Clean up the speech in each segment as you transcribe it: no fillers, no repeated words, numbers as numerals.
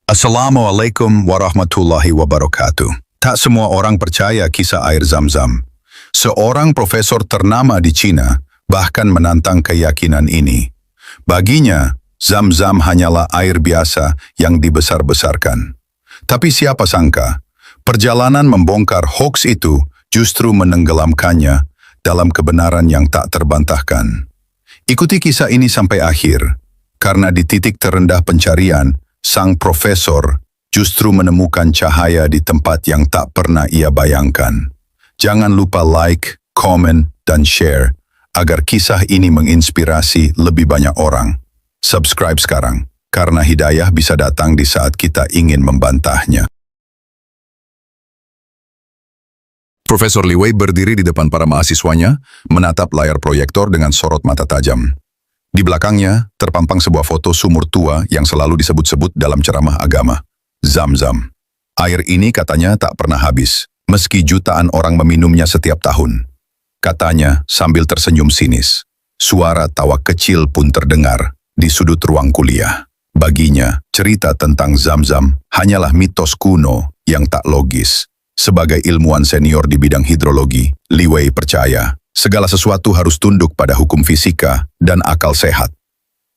Assalamualaikum warahmatullahi wabarakatuh. Tak semua orang percaya kisah air Zam-Zam. Seorang profesor ternama di Cina bahkan menantang keyakinan ini. Baginya, Zam-Zam hanyalah air biasa yang dibesar-besarkan. Tapi siapa sangka, perjalanan membongkar hoaks itu justru menenggelamkannya dalam kebenaran yang tak terbantahkan. Ikuti kisah ini sampai akhir, karena di titik terendah pencarian, sang profesor justru menemukan cahaya di tempat yang tak pernah ia bayangkan. Jangan lupa like, komen, dan share agar kisah ini menginspirasi lebih banyak orang. Subscribe sekarang, karena hidayah bisa datang di saat kita ingin membantahnya. Profesor Li Wei berdiri di depan para mahasiswanya, menatap layar proyektor dengan sorot mata tajam. Di belakangnya, terpampang sebuah foto sumur tua yang selalu disebut-sebut dalam ceramah agama. Zam-Zam. Air ini katanya tak pernah habis, meski jutaan orang meminumnya setiap tahun. Katanya sambil tersenyum sinis. Suara tawa kecil pun terdengar di sudut ruang kuliah. Baginya, cerita tentang Zam-Zam hanyalah mitos kuno yang tak logis. Sebagai ilmuwan senior di bidang hidrologi, Li Wei percaya segala sesuatu harus tunduk pada hukum fisika dan akal sehat.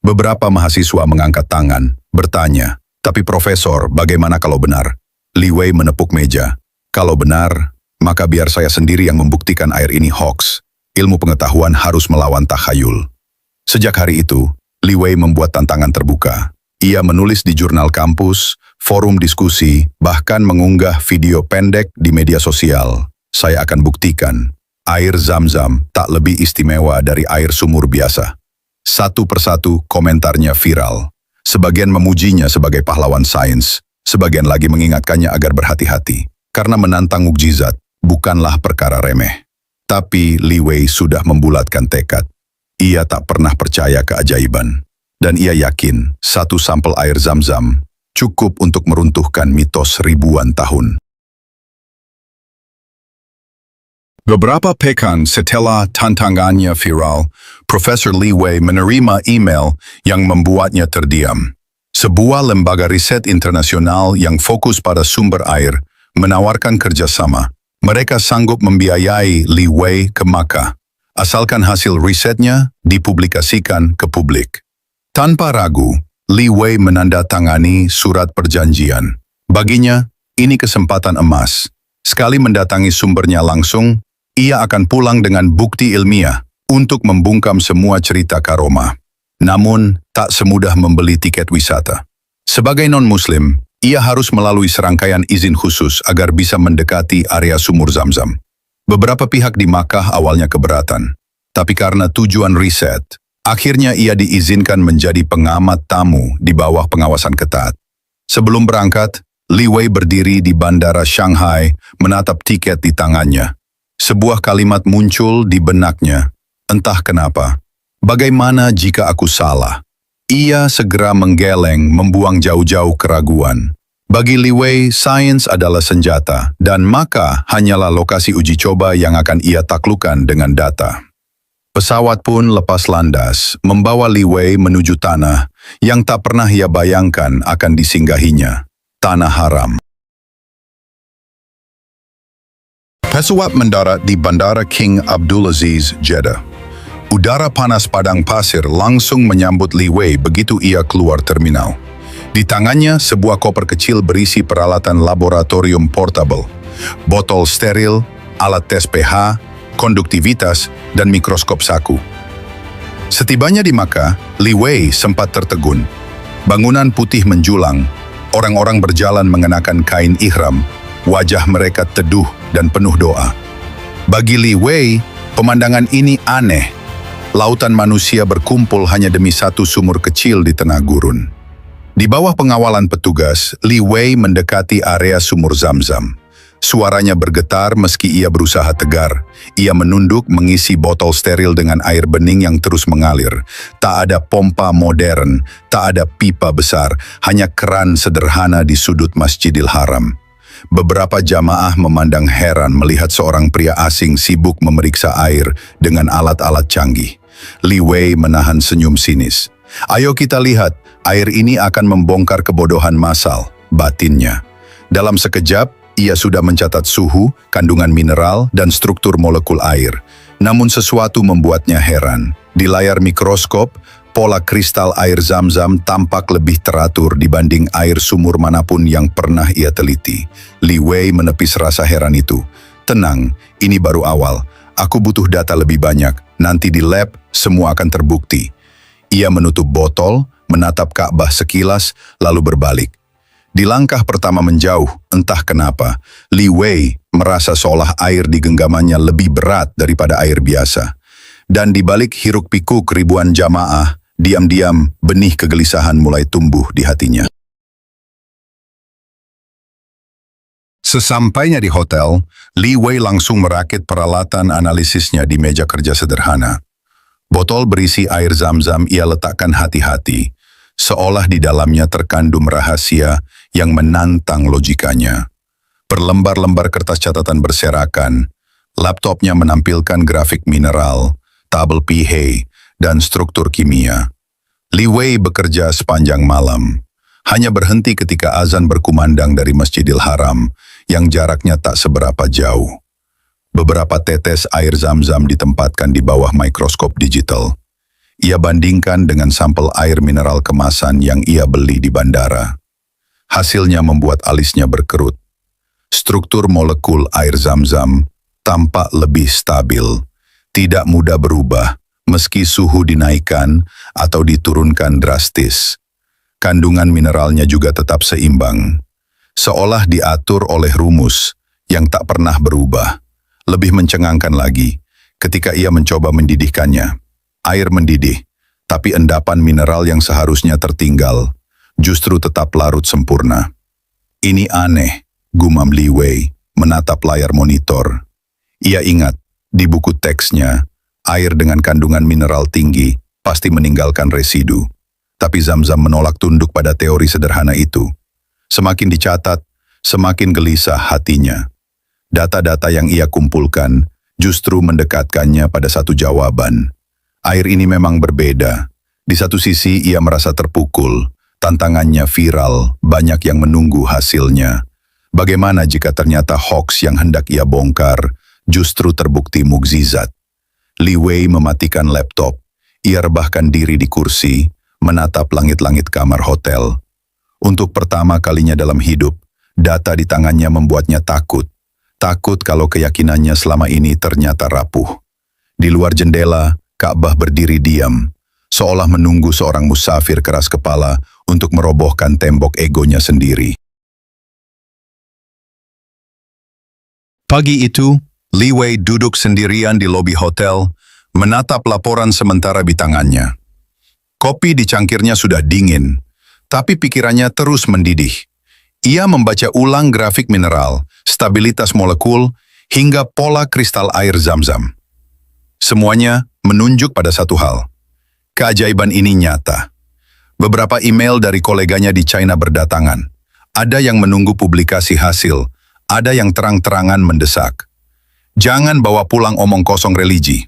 Beberapa mahasiswa mengangkat tangan, bertanya, "Tapi Profesor, bagaimana kalau benar?" Li Wei menepuk meja. "Kalau benar, maka biar saya sendiri yang membuktikan air ini hoax. Ilmu pengetahuan harus melawan takhayul." Sejak hari itu, Li Wei membuat tantangan terbuka. Ia menulis di jurnal kampus, forum diskusi, bahkan mengunggah video pendek di media sosial. "Saya akan buktikan, air Zam-Zam tak lebih istimewa dari air sumur biasa." Satu persatu komentarnya viral. Sebagian memujinya sebagai pahlawan sains, sebagian lagi mengingatkannya agar berhati-hati, karena menantang mukjizat bukanlah perkara remeh. Tapi Li Wei sudah membulatkan tekad. Ia tak pernah percaya keajaiban. Dan ia yakin satu sampel air Zam-Zam cukup untuk meruntuhkan mitos ribuan tahun. Beberapa pekan setelah tantangannya viral, Profesor Li Wei menerima email yang membuatnya terdiam. Sebuah lembaga riset internasional yang fokus pada sumber air menawarkan kerjasama. Mereka sanggup membiayai Li Wei ke Makkah, asalkan hasil risetnya dipublikasikan ke publik. Tanpa ragu, Li Wei menandatangani surat perjanjian. Baginya, ini kesempatan emas. Sekali mendatangi sumbernya langsung, ia akan pulang dengan bukti ilmiah untuk membungkam semua cerita karomah. Namun, tak semudah membeli tiket wisata. Sebagai non-muslim, ia harus melalui serangkaian izin khusus agar bisa mendekati area sumur Zam-Zam. Beberapa pihak di Makkah awalnya keberatan, tapi karena tujuan riset, akhirnya ia diizinkan menjadi pengamat tamu di bawah pengawasan ketat. Sebelum berangkat, Li Wei berdiri di bandara Shanghai menatap tiket di tangannya. Sebuah kalimat muncul di benaknya. Entah kenapa. Bagaimana jika aku salah? Ia segera menggeleng, membuang jauh-jauh keraguan. Bagi Li Wei, sains adalah senjata, dan Makkah hanyalah lokasi uji coba yang akan ia taklukkan dengan data. Pesawat pun lepas landas, membawa Li Wei menuju tanah yang tak pernah ia bayangkan akan disinggahinya, Tanah Haram. Pesawat mendarat di Bandara King Abdulaziz, Jeddah. Udara panas padang pasir langsung menyambut Li Wei begitu ia keluar terminal. Di tangannya sebuah koper kecil berisi peralatan laboratorium portable, botol steril, alat tes pH, konduktivitas, dan mikroskop saku. Setibanya di Makkah, Li Wei sempat tertegun. Bangunan putih menjulang, orang-orang berjalan mengenakan kain ihram, wajah mereka teduh dan penuh doa. Bagi Li Wei, pemandangan ini aneh. Lautan manusia berkumpul hanya demi satu sumur kecil di tengah gurun. Di bawah pengawalan petugas, Li Wei mendekati area sumur Zam-Zam. Suaranya bergetar meski ia berusaha tegar. Ia menunduk mengisi botol steril dengan air bening yang terus mengalir. Tak ada pompa modern, tak ada pipa besar, hanya keran sederhana di sudut Masjidil Haram. Beberapa jamaah memandang heran melihat seorang pria asing sibuk memeriksa air dengan alat-alat canggih. Li Wei menahan senyum sinis. Ayo kita lihat, air ini akan membongkar kebodohan massal, batinnya. Dalam sekejap, ia sudah mencatat suhu, kandungan mineral, dan struktur molekul air. Namun sesuatu membuatnya heran. Di layar mikroskop, pola kristal air Zam-Zam tampak lebih teratur dibanding air sumur manapun yang pernah ia teliti. Li Wei menepis rasa heran itu. Tenang, ini baru awal. Aku butuh data lebih banyak. Nanti di lab, semua akan terbukti. Ia menutup botol, menatap Ka'bah sekilas, lalu berbalik. Di langkah pertama menjauh, entah kenapa, Li Wei merasa seolah air di genggamannya lebih berat daripada air biasa. Dan di balik hiruk-pikuk ribuan jamaah, diam-diam benih kegelisahan mulai tumbuh di hatinya. Sesampainya di hotel, Li Wei langsung merakit peralatan analisisnya di meja kerja sederhana. Botol berisi air Zam-Zam ia letakkan hati-hati, seolah di dalamnya terkandung rahasia yang menantang logikanya. Berlembar-lembar kertas catatan berserakan, laptopnya menampilkan grafik mineral, tabel pH, dan struktur kimia. Li Wei bekerja sepanjang malam, hanya berhenti ketika azan berkumandang dari Masjidil Haram yang jaraknya tak seberapa jauh. Beberapa tetes air Zam-Zam ditempatkan di bawah mikroskop digital. Ia bandingkan dengan sampel air mineral kemasan yang ia beli di bandara. Hasilnya membuat alisnya berkerut. Struktur molekul air Zam-Zam tampak lebih stabil, tidak mudah berubah meski suhu dinaikkan atau diturunkan drastis. Kandungan mineralnya juga tetap seimbang, seolah diatur oleh rumus yang tak pernah berubah. Lebih mencengangkan lagi, ketika ia mencoba mendidihkannya, air mendidih, tapi endapan mineral yang seharusnya tertinggal justru tetap larut sempurna. Ini aneh, gumam Li Wei, menatap layar monitor. Ia ingat, di buku teksnya, air dengan kandungan mineral tinggi pasti meninggalkan residu. Tapi Zam-Zam menolak tunduk pada teori sederhana itu. Semakin dicatat, semakin gelisah hatinya. Data-data yang ia kumpulkan justru mendekatkannya pada satu jawaban. Air ini memang berbeda. Di satu sisi ia merasa terpukul, tantangannya viral, banyak yang menunggu hasilnya. Bagaimana jika ternyata hoax yang hendak ia bongkar justru terbukti mukjizat? Li Wei mematikan laptop. Ia rebahkan diri di kursi, menatap langit-langit kamar hotel. Untuk pertama kalinya dalam hidup, data di tangannya membuatnya takut. Takut kalau keyakinannya selama ini ternyata rapuh. Di luar jendela, Ka'bah berdiri diam, seolah menunggu seorang musafir keras kepala untuk merobohkan tembok egonya sendiri. Pagi itu, Li Wei duduk sendirian di lobi hotel, menatap laporan sementara di tangannya. Kopi di cangkirnya sudah dingin, tapi pikirannya terus mendidih. Ia membaca ulang grafik mineral, stabilitas molekul, hingga pola kristal air Zam-Zam. Semuanya menunjuk pada satu hal. Keajaiban ini nyata. Beberapa email dari koleganya di China berdatangan. Ada yang menunggu publikasi hasil, ada yang terang-terangan mendesak. Jangan bawa pulang omong kosong religi.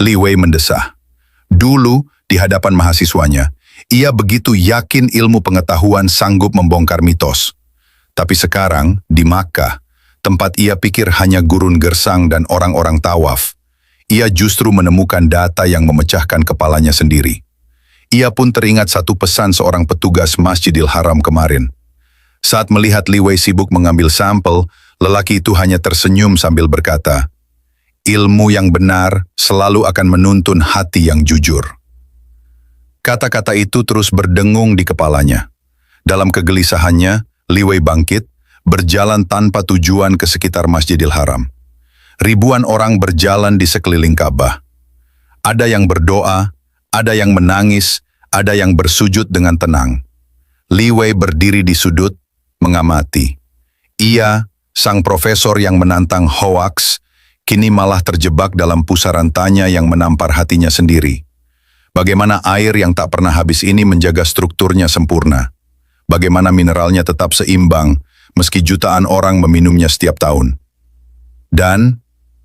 Li Wei mendesah. Dulu, di hadapan mahasiswanya, ia begitu yakin ilmu pengetahuan sanggup membongkar mitos. Tapi sekarang, di Makkah, tempat ia pikir hanya gurun gersang dan orang-orang tawaf, ia justru menemukan data yang memecahkan kepalanya sendiri. Ia pun teringat satu pesan seorang petugas Masjidil Haram kemarin. Saat melihat Li Wei sibuk mengambil sampel, lelaki itu hanya tersenyum sambil berkata, "Ilmu yang benar selalu akan menuntun hati yang jujur." Kata-kata itu terus berdengung di kepalanya. Dalam kegelisahannya, Li Wei bangkit, berjalan tanpa tujuan ke sekitar Masjidil Haram. Ribuan orang berjalan di sekeliling Ka'bah. Ada yang berdoa, ada yang menangis, ada yang bersujud dengan tenang. Li Wei berdiri di sudut, mengamati. Ia, sang profesor yang menantang hoaks, kini malah terjebak dalam pusaran tanya yang menampar hatinya sendiri. Bagaimana air yang tak pernah habis ini menjaga strukturnya sempurna? Bagaimana mineralnya tetap seimbang meski jutaan orang meminumnya setiap tahun? Dan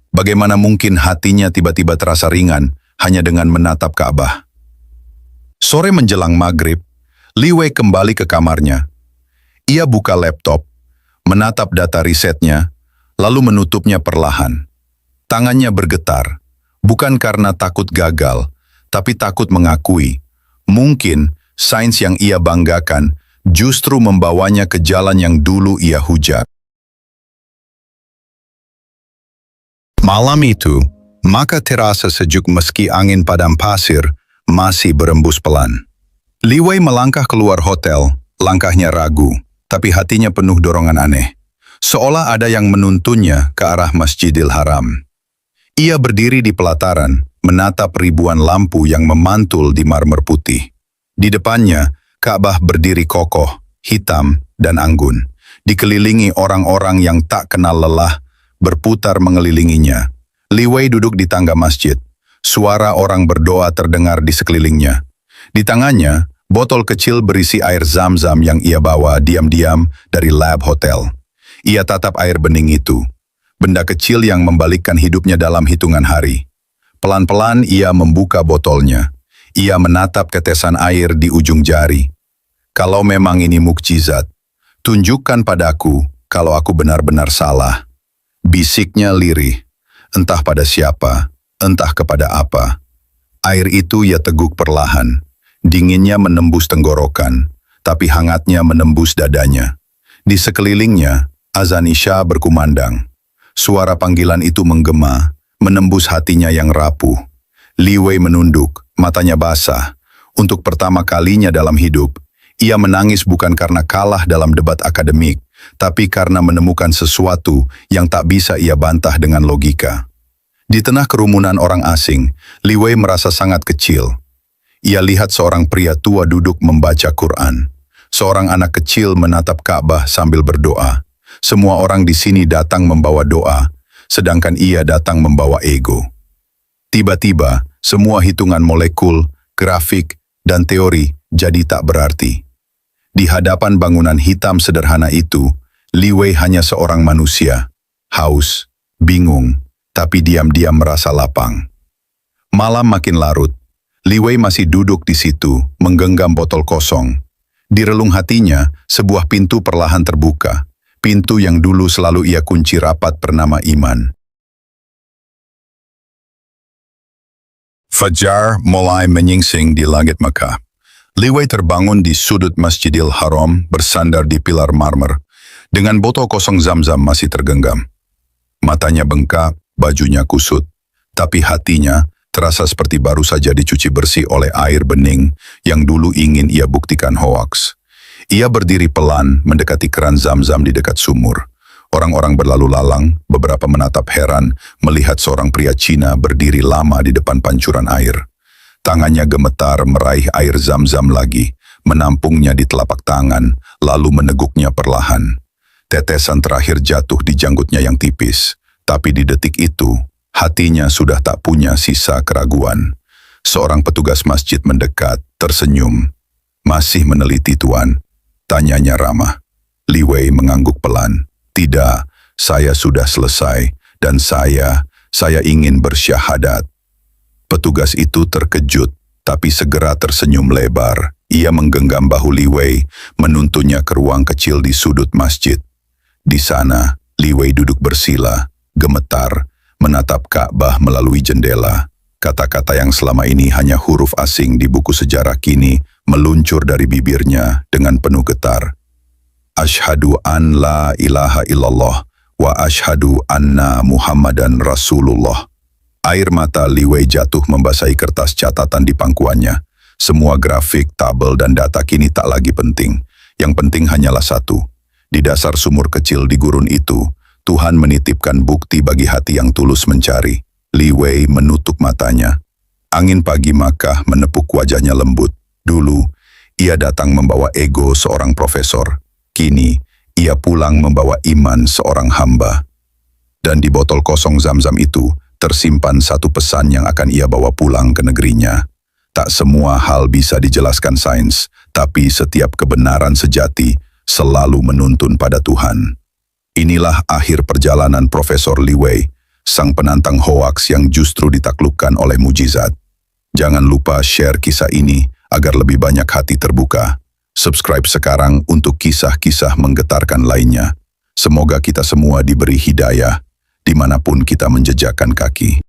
bagaimana mungkin hatinya tiba-tiba terasa ringan hanya dengan menatap Ka'bah. Sore menjelang maghrib, Li Wei kembali ke kamarnya. Ia buka laptop, menatap data risetnya, lalu menutupnya perlahan. Tangannya bergetar, bukan karena takut gagal, tapi takut mengakui. Mungkin sains yang ia banggakan justru membawanya ke jalan yang dulu ia hujat. Malam itu, maka terasa sejuk meski angin padam pasir masih berembus pelan. Li Wei melangkah keluar hotel, langkahnya ragu, tapi hatinya penuh dorongan aneh. Seolah ada yang menuntunnya ke arah Masjidil Haram. Ia berdiri di pelataran, menatap ribuan lampu yang memantul di marmer putih. Di depannya, Ka'bah berdiri kokoh, hitam, dan anggun. Dikelilingi orang-orang yang tak kenal lelah, berputar mengelilinginya. Li Wei duduk di tangga masjid. Suara orang berdoa terdengar di sekelilingnya. Di tangannya, botol kecil berisi air zam-zam yang ia bawa diam-diam dari lab hotel. Ia tatap air bening itu. Benda kecil yang membalikkan hidupnya dalam hitungan hari. Pelan-pelan ia membuka botolnya. Ia menatap tetesan air di ujung jari. Kalau memang ini mukjizat, tunjukkan padaku kalau aku benar-benar salah. Bisiknya lirih, entah pada siapa, entah kepada apa. Air itu ia teguk perlahan. Dinginnya menembus tenggorokan, tapi hangatnya menembus dadanya. Di sekelilingnya, azan Isya berkumandang. Suara panggilan itu menggema, menembus hatinya yang rapuh. Li Wei menunduk, matanya basah. Untuk pertama kalinya dalam hidup, ia menangis bukan karena kalah dalam debat akademik, tapi karena menemukan sesuatu yang tak bisa ia bantah dengan logika. Di tengah kerumunan orang asing, Li Wei merasa sangat kecil. Ia lihat seorang pria tua duduk membaca Quran. Seorang anak kecil menatap Ka'bah sambil berdoa. Semua orang di sini datang membawa doa, sedangkan ia datang membawa ego. Tiba-tiba, semua hitungan molekul, grafik, dan teori jadi tak berarti. Di hadapan bangunan hitam sederhana itu, Li Wei hanya seorang manusia, haus, bingung, tapi diam-diam merasa lapang. Malam makin larut. Li Wei masih duduk di situ, menggenggam botol kosong. Di relung hatinya, sebuah pintu perlahan terbuka. Pintu yang dulu selalu ia kunci rapat bernama iman. Fajar mulai menyingsing di langit Mekah. Li Wei terbangun di sudut Masjidil Haram bersandar di pilar marmer, dengan botol kosong zam-zam masih tergenggam. Matanya bengkak, bajunya kusut, tapi hatinya terasa seperti baru saja dicuci bersih oleh air bening yang dulu ingin ia buktikan hoaks. Ia berdiri pelan mendekati keran zam-zam di dekat sumur. Orang-orang berlalu lalang, beberapa menatap heran melihat seorang pria Cina berdiri lama di depan pancuran air. Tangannya gemetar meraih air zam-zam lagi, menampungnya di telapak tangan, lalu meneguknya perlahan. Tetesan terakhir jatuh di janggutnya yang tipis, tapi di detik itu, hatinya sudah tak punya sisa keraguan. Seorang petugas masjid mendekat, tersenyum. "Masih meneliti, Tuan?" tanyanya ramah. Li Wei mengangguk pelan. "Tidak, saya sudah selesai, dan saya ingin bersyahadat." Petugas itu terkejut, tapi segera tersenyum lebar. Ia menggenggam bahu Li Wei, menuntunnya ke ruang kecil di sudut masjid. Di sana, Li Wei duduk bersila, gemetar, menatap Ka'bah melalui jendela. Kata-kata yang selama ini hanya huruf asing di buku sejarah kini meluncur dari bibirnya dengan penuh getar. Ashhadu an la ilaha illallah wa ashhadu anna Muhammadan Rasulullah. Air mata Li Wei jatuh membasahi kertas catatan di pangkuannya. Semua grafik, tabel, dan data kini tak lagi penting. Yang penting hanyalah satu. Di dasar sumur kecil di gurun itu, Tuhan menitipkan bukti bagi hati yang tulus mencari. Li Wei menutup matanya. Angin pagi Makkah menepuk wajahnya lembut. Dulu, ia datang membawa ego seorang profesor. Kini, ia pulang membawa iman seorang hamba. Dan di botol kosong zam-zam itu, tersimpan satu pesan yang akan ia bawa pulang ke negerinya. Tak semua hal bisa dijelaskan sains, tapi setiap kebenaran sejati selalu menuntun pada Tuhan. Inilah akhir perjalanan Profesor Li Wei, sang penantang hoaks yang justru ditaklukkan oleh mujizat. Jangan lupa share kisah ini agar lebih banyak hati terbuka. Subscribe sekarang untuk kisah-kisah menggetarkan lainnya. Semoga kita semua diberi hidayah dimanapun kita menjejakkan kaki.